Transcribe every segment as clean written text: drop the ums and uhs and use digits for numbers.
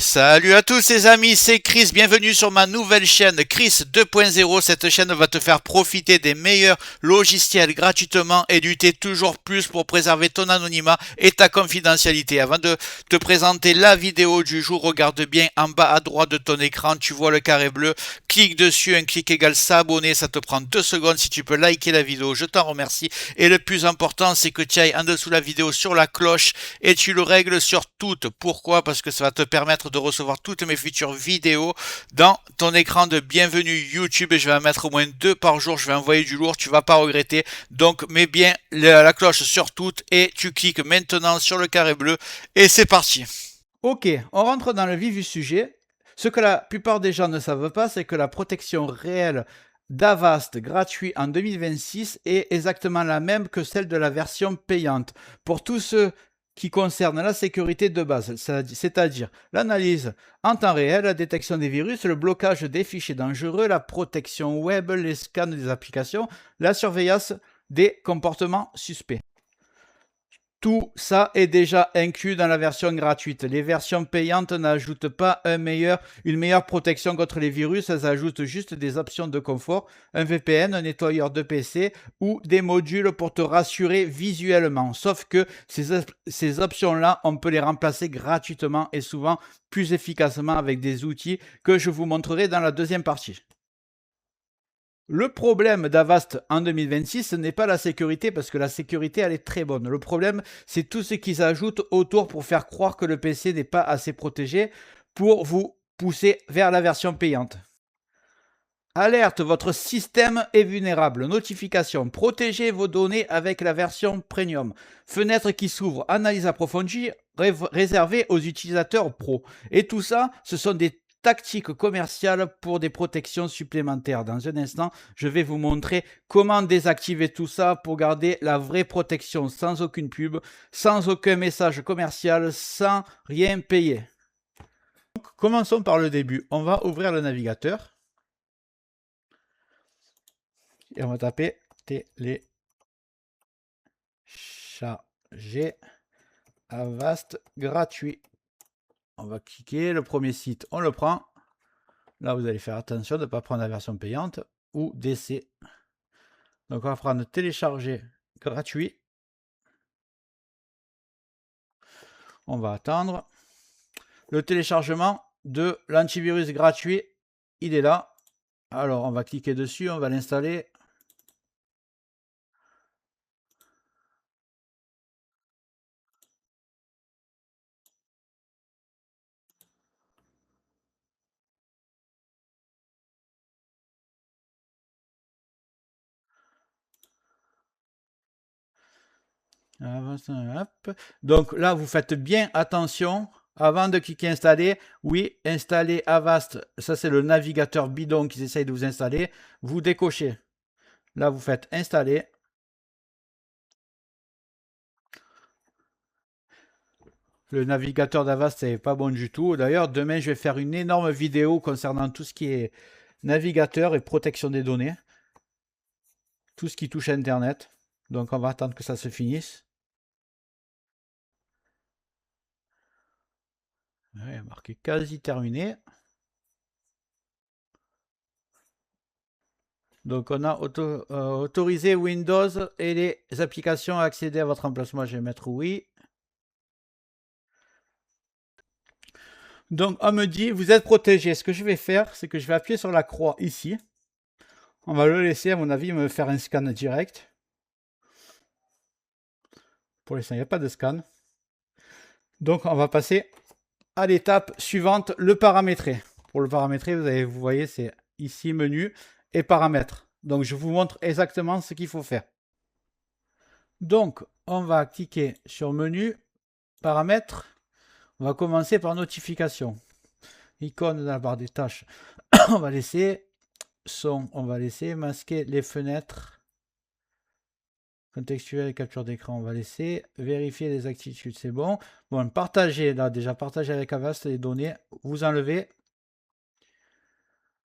Salut à tous les amis, c'est Chris, bienvenue sur ma nouvelle chaîne Chris 2.0. Cette chaîne va te faire profiter des meilleurs logiciels gratuitement et lutter toujours plus pour préserver ton anonymat et ta confidentialité. Avant de te présenter la vidéo du jour, regarde bien en bas à droite de ton écran, tu vois le carré bleu, clique dessus, un clic égale s'abonner, ça te prend 2 secondes. Si tu peux liker la vidéo, je t'en remercie. Et le plus important, c'est que tu ailles en dessous de la vidéo sur la cloche et tu le règles sur toutes. Pourquoi? Parce que ça va te permettre de recevoir toutes mes futures vidéos dans ton écran de bienvenue YouTube et je vais en mettre au moins 2 par jour. Je vais envoyer du lourd, tu vas pas regretter. Donc mets bien la cloche sur toutes et tu cliques maintenant sur le carré bleu et c'est parti. Ok, on rentre dans le vif du sujet. Ce que la plupart des gens ne savent pas, c'est que la protection réelle d'Avast gratuit en 2026 est exactement la même que celle de la version payante. Pour tous ceux qui concernent la sécurité de base, c'est-à-dire l'analyse en temps réel, la détection des virus, le blocage des fichiers dangereux, la protection web, les scans des applications, la surveillance des comportements suspects. Tout ça est déjà inclus dans la version gratuite. Les versions payantes n'ajoutent pas une meilleure protection contre les virus, elles ajoutent juste des options de confort, un VPN, un nettoyeur de PC ou des modules pour te rassurer visuellement. Sauf que ces options-là, on peut les remplacer gratuitement et souvent plus efficacement avec des outils que je vous montrerai dans la deuxième partie. Le problème d'Avast en 2026, ce n'est pas la sécurité, parce que la sécurité, elle est très bonne. Le problème, c'est tout ce qu'ils ajoutent autour pour faire croire que le PC n'est pas assez protégé pour vous pousser vers la version payante. Alerte, votre système est vulnérable. Notification, protégez vos données avec la version premium. Fenêtre qui s'ouvre, analyse approfondie, réservée aux utilisateurs pro. Et tout ça, ce sont des tactiques commerciales pour des protections supplémentaires. Dans un instant, je vais vous montrer comment désactiver tout ça pour garder la vraie protection sans aucune pub, sans aucun message commercial, sans rien payer. Donc, commençons par le début. On va ouvrir le navigateur. Et on va taper télécharger Avast gratuit. On va cliquer, le premier site, on le prend. Là, vous allez faire attention de ne pas prendre la version payante ou DC. Donc, on va prendre télécharger gratuit. On va attendre. Le téléchargement de l'antivirus gratuit, il est là. Alors, on va cliquer dessus, on va l'installer. Donc là, vous faites bien attention avant de cliquer installer. Oui, installer Avast, ça c'est le navigateur bidon qu'ils essayent de vous installer. Vous décochez. Là, vous faites installer. Le navigateur d'Avast, c'est pas bon du tout. D'ailleurs, demain, je vais faire une énorme vidéo concernant tout ce qui est navigateur et protection des données. Tout ce qui touche à Internet. Donc, on va attendre que ça se finisse. Ouais, marqué quasi terminé. Donc, on a autorisé Windows et les applications à accéder à votre emplacement. Je vais mettre oui. Donc, on me dit, vous êtes protégé. Ce que je vais faire, c'est que je vais appuyer sur la croix ici. On va le laisser, à mon avis, me faire un scan direct. Pour l'instant, il n'y a pas de scan. Donc, on va passer à l'étape suivante, le paramétrer. Pour le paramétrer, vous voyez, c'est ici, menu et paramètres. Donc, je vous montre exactement ce qu'il faut faire. Donc, on va cliquer sur menu, paramètres. On va commencer par notification. Icône dans la barre des tâches. On va laisser son, on va laisser masquer les fenêtres. Contextuel, capture d'écran, on va laisser. Vérifier les actitudes, c'est bon. Bon, partager, là, déjà partager avec Avast les données. Vous enlevez.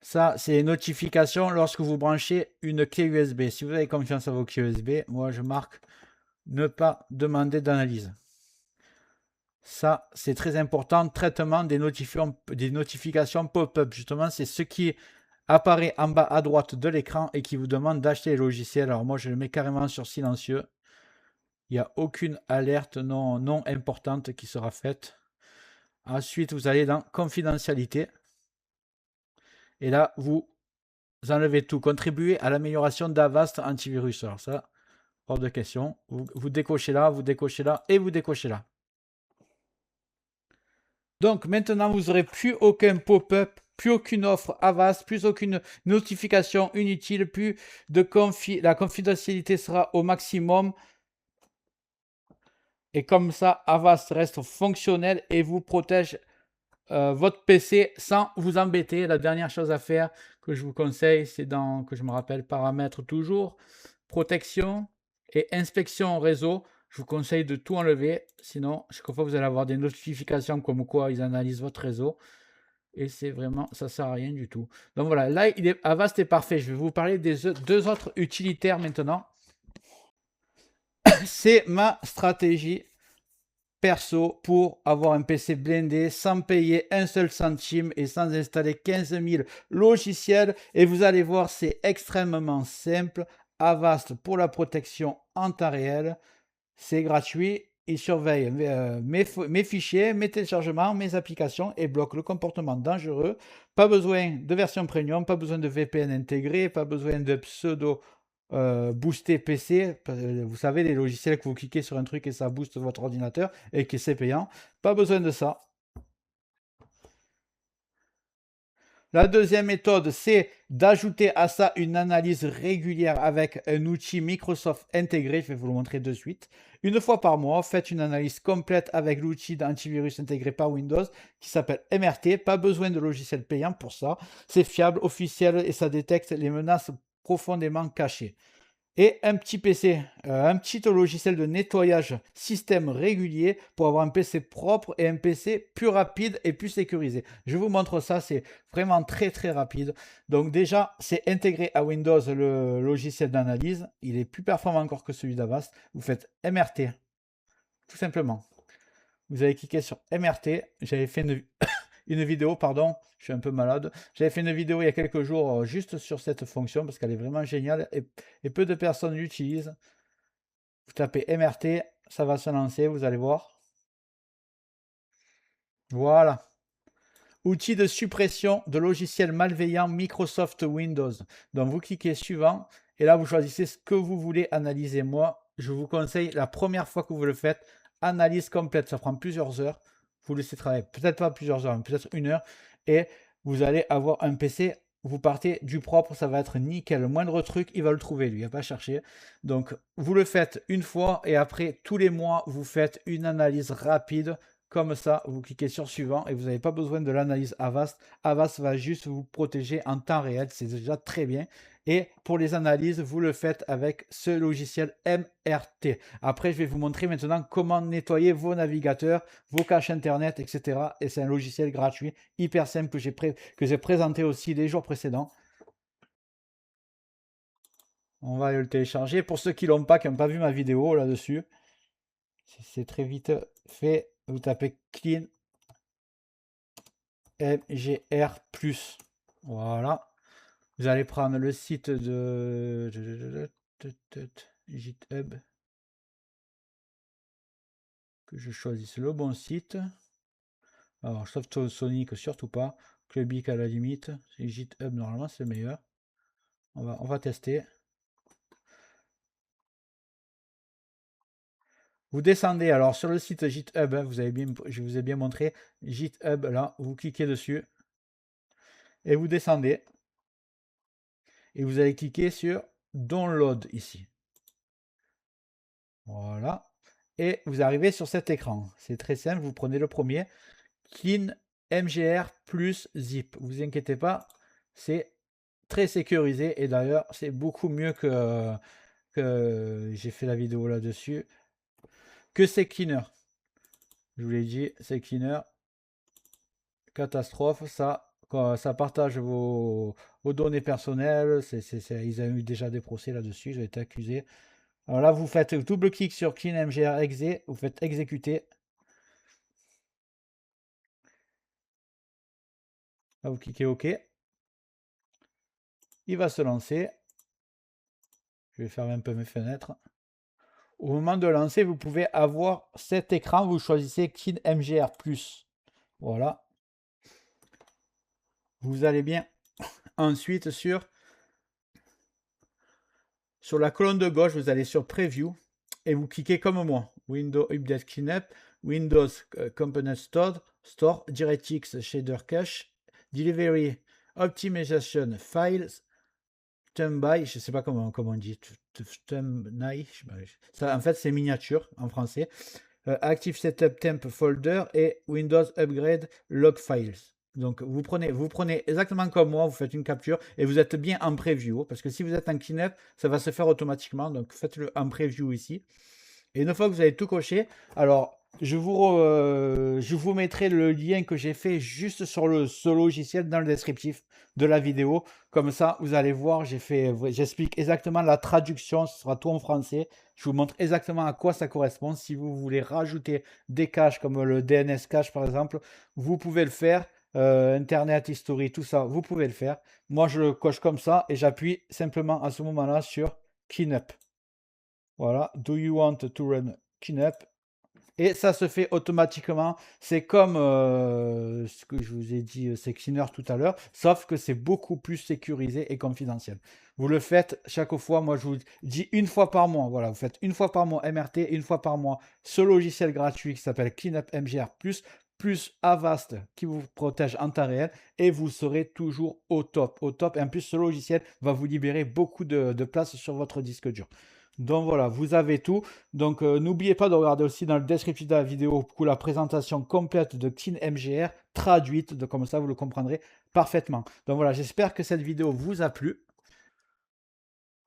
Ça, c'est les notifications lorsque vous branchez une clé USB. Si vous avez confiance à vos clés USB, moi je marque ne pas demander d'analyse. Ça, c'est très important. Traitement des notifications pop-up. Justement, c'est ce qui apparaît en bas à droite de l'écran et qui vous demande d'acheter les logiciels. Alors moi, je le mets carrément sur silencieux. Il n'y a aucune alerte non importante qui sera faite. Ensuite, vous allez dans confidentialité. Et là, vous enlevez tout. Contribuer à l'amélioration d'Avast antivirus. Alors ça, hors de question. Vous décochez là, vous décochez là et vous décochez là. Donc maintenant, vous n'aurez plus aucun pop-up, plus aucune offre Avast, plus aucune notification inutile, plus de la confidentialité sera au maximum. Et comme ça, Avast reste fonctionnel et vous protège votre PC sans vous embêter. La dernière chose à faire que je vous conseille, c'est dans, que je me rappelle, paramètres toujours, protection et inspection réseau. Je vous conseille de tout enlever, sinon chaque fois vous allez avoir des notifications comme quoi ils analysent votre réseau. Et c'est vraiment, ça sert à rien du tout. Donc voilà, là, Avast est parfait. Je vais vous parler des deux autres utilitaires maintenant. C'est ma stratégie perso pour avoir un PC blindé sans payer un seul centime et sans installer 15 000 logiciels. Et vous allez voir, c'est extrêmement simple. Avast pour la protection en temps réel, c'est gratuit. Il surveille mes fichiers, mes téléchargements, mes applications et bloque le comportement dangereux. Pas besoin de version premium, pas besoin de VPN intégré, pas besoin de pseudo booster PC. Vous savez, les logiciels que vous cliquez sur un truc et ça booste votre ordinateur et que c'est payant. Pas besoin de ça. La deuxième méthode, c'est d'ajouter à ça une analyse régulière avec un outil Microsoft intégré. Je vais vous le montrer de suite. Une fois par mois, faites une analyse complète avec l'outil d'antivirus intégré par Windows qui s'appelle MRT. Pas besoin de logiciel payant pour ça. C'est fiable, officiel et ça détecte les menaces profondément cachées. Et un petit PC, un petit logiciel de nettoyage système régulier pour avoir un PC propre et un PC plus rapide et plus sécurisé. Je vous montre ça, c'est vraiment très très rapide. Donc déjà, c'est intégré à Windows le logiciel d'analyse. Il est plus performant encore que celui d'Avast. Vous faites MRT, tout simplement. Vous allez cliquer sur MRT. J'avais fait une vidéo, pardon, je suis un peu malade. J'avais fait une vidéo il y a quelques jours juste sur cette fonction parce qu'elle est vraiment géniale et peu de personnes l'utilisent. Vous tapez MRT, ça va se lancer, vous allez voir. Voilà. Outil de suppression de logiciels malveillants Microsoft Windows. Donc vous cliquez suivant et là vous choisissez ce que vous voulez analyser. Moi, je vous conseille la première fois que vous le faites, analyse complète. Ça prend plusieurs heures. Vous laissez travailler, peut-être pas plusieurs heures, mais peut-être une heure. Et vous allez avoir un PC. Vous partez du propre, ça va être nickel. Le moindre truc, il va le trouver, lui, il va pas chercher. Donc, vous le faites une fois et après, tous les mois, vous faites une analyse rapide. Comme ça, vous cliquez sur suivant et vous n'avez pas besoin de l'analyse Avast. Avast va juste vous protéger en temps réel, c'est déjà très bien. Et pour les analyses, vous le faites avec ce logiciel MRT. Après, je vais vous montrer maintenant comment nettoyer vos navigateurs, vos caches internet, etc. Et c'est un logiciel gratuit, hyper simple que j'ai présenté aussi les jours précédents. On va le télécharger. Pour ceux qui l'ont pas, qui n'ont pas vu ma vidéo là-dessus, c'est très vite fait. Vous tapez clean MGR+. Voilà. Vous allez prendre le site de GitHub. Que je choisisse le bon site. Alors, Softosonic, surtout pas. Clubic à la limite. C'est GitHub, normalement, c'est le meilleur. On va tester. Vous descendez alors sur le site GitHub. Hein, je vous ai bien montré. GitHub, là, vous cliquez dessus. Et vous descendez. Et vous allez cliquer sur Download ici. Voilà. Et vous arrivez sur cet écran. C'est très simple. Vous prenez le premier. Clean MGR plus zip. Vous inquiétez pas. C'est très sécurisé. Et d'ailleurs, c'est beaucoup mieux que j'ai fait la vidéo là-dessus. Que CCleaner. Je vous l'ai dit, CCleaner. Catastrophe. Ça partage vos données personnelles. Ils ont eu déjà des procès là-dessus. Ils ont été accusés. Alors là, vous faites double-clic sur Clean MGR Exe, vous faites exécuter. Là, vous cliquez OK. Il va se lancer. Je vais fermer un peu mes fenêtres. Au moment de lancer, vous pouvez avoir cet écran. Vous choisissez KineMGR+. Voilà. Vous allez bien ensuite sur la colonne de gauche, vous allez sur Preview et vous cliquez comme moi. Windows Update Cleanup, Windows Component Store, DirectX Shader Cache, Delivery Optimization Files, Thumbby, je ne sais pas comment on dit, Thumbnail, ça en fait c'est miniature en français, Active Setup Temp Folder et Windows Upgrade Log Files. Donc vous prenez exactement comme moi, vous faites une capture et vous êtes bien en preview, parce que si vous êtes en cleanup, ça va se faire automatiquement, donc faites-le en preview ici. Et une fois que vous avez tout coché, alors je vous mettrai le lien que j'ai fait juste sur ce logiciel dans le descriptif de la vidéo. Comme ça, vous allez voir, j'explique exactement la traduction, ce sera tout en français. Je vous montre exactement à quoi ça correspond. Si vous voulez rajouter des caches comme le DNS cache par exemple, vous pouvez le faire. Internet History, tout ça, vous pouvez le faire. Moi, je le coche comme ça et j'appuie simplement à ce moment-là sur Cleanup. Voilà, do you want to run cleanup? Et ça se fait automatiquement. C'est comme ce que je vous ai dit, c'est Cleaner tout à l'heure, sauf que c'est beaucoup plus sécurisé et confidentiel. Vous le faites chaque fois, moi je vous dis une fois par mois. Voilà, vous faites une fois par mois MRT, une fois par mois ce logiciel gratuit qui s'appelle Cleanup MGR+, plus Avast qui vous protège en temps réel et vous serez toujours au top, au top. Et en plus, ce logiciel va vous libérer beaucoup de place sur votre disque dur. Donc voilà, vous avez tout. Donc n'oubliez pas de regarder aussi dans le descriptif de la vidéo pour la présentation complète de KineMGR traduite, donc comme ça vous le comprendrez parfaitement. Donc voilà, j'espère que cette vidéo vous a plu.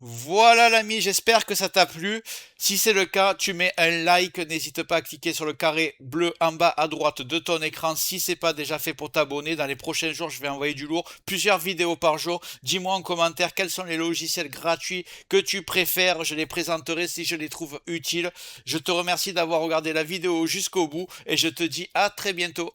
Voilà l'ami, j'espère que ça t'a plu. Si c'est le cas, tu mets un like, n'hésite pas à cliquer sur le carré bleu en bas à droite de ton écran si c'est pas déjà fait pour t'abonner. Dans les prochains jours, je vais envoyer du lourd, plusieurs vidéos par jour. Dis-moi en commentaire quels sont les logiciels gratuits que tu préfères, je les présenterai si je les trouve utiles. Je te remercie d'avoir regardé la vidéo jusqu'au bout et je te dis à très bientôt.